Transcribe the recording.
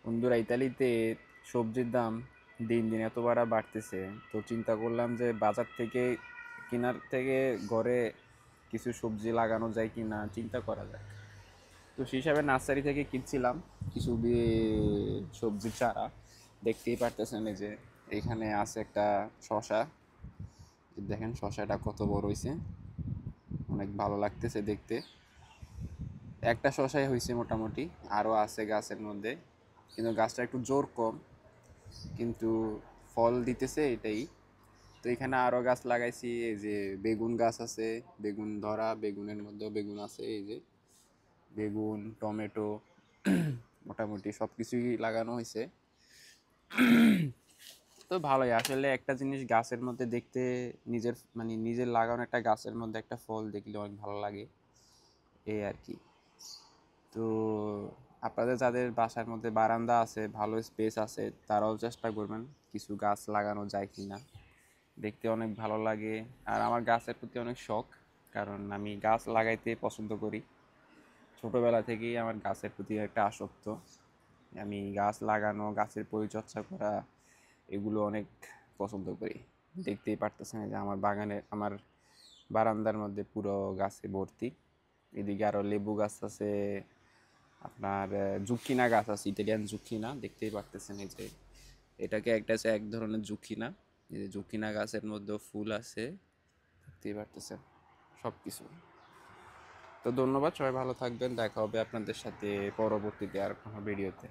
বন্ধুরা, ইতালিতে সবজির দাম দিন দিন এত বাড়তেছে। তো চিন্তা করলাম যে বাজার থেকে কেনার থেকে ঘরে কিছু সবজি লাগানো যায় কি না চিন্তা করা যায়। তো সেই হিসাবে নার্সারি থেকে কিনছিলাম কিছু সবজির চারা। দেখতেই পারতেছেন এই যে এখানে আছে একটা শশা। দেখেন শশাটা কত বড় হয়েছে, অনেক ভালো লাগতেছে দেখতে। একটা শশাই হয়েছে মোটামুটি, আরও আছে গাছের মধ্যে, কিন্তু গাছটা একটু জোর কম, কিন্তু ফল দিতেছে এটাই। তো এখানে আরও গাছ লাগাইছি, এই যে বেগুন গাছ আছে, বেগুন ধরা, বেগুনের মধ্যেও বেগুন আছে, এই যে বেগুন, টমেটো, মোটামুটি সব কিছুই লাগানো হয়েছে। তো ভালোই আসলে একটা জিনিস গাছের মধ্যে দেখতে, নিজের মানে নিজের লাগানো একটা গাছের মধ্যে একটা ফল দেখলে অনেক ভালো লাগে, এই আর কি। তো আপনাদের যাদের বাসার মধ্যে বারান্দা আছে, ভালো স্পেস আছে, তারাও চেষ্টা করবেন কিছু গাছ লাগানো যায় কি না। দেখতে অনেক ভালো লাগে। আর আমার গাছের প্রতি অনেক শখ, কারণ আমি গাছ লাগাইতে পছন্দ করি। ছোটোবেলা থেকেই আমার গাছের প্রতি একটা আসক্ত। আমি গাছ লাগানো, গাছের পরিচর্যা করা, এগুলো অনেক পছন্দ করি। দেখতেই পারতেছেন যে আমার বাগানে, আমার বারান্দার মধ্যে পুরো গাছে ভর্তি। এদিকে আরও লেবু গাছ আছে, আপনার জুকিনা গাছ আছে, ইটালিয়ান জুকিনা, দেখতেই পারতেছেন এই যে এটাকে একটা আছে এক ধরনের জুকিনা। এই যে জুকিনা গাছের মধ্যেও ফুল আছে, দেখতেই পারতেছেন সব কিছু। তো ধন্যবাদ, সবাই ভালো থাকবেন, দেখা হবে আপনাদের সাথে পরবর্তীতে আর কোনো ভিডিওতে।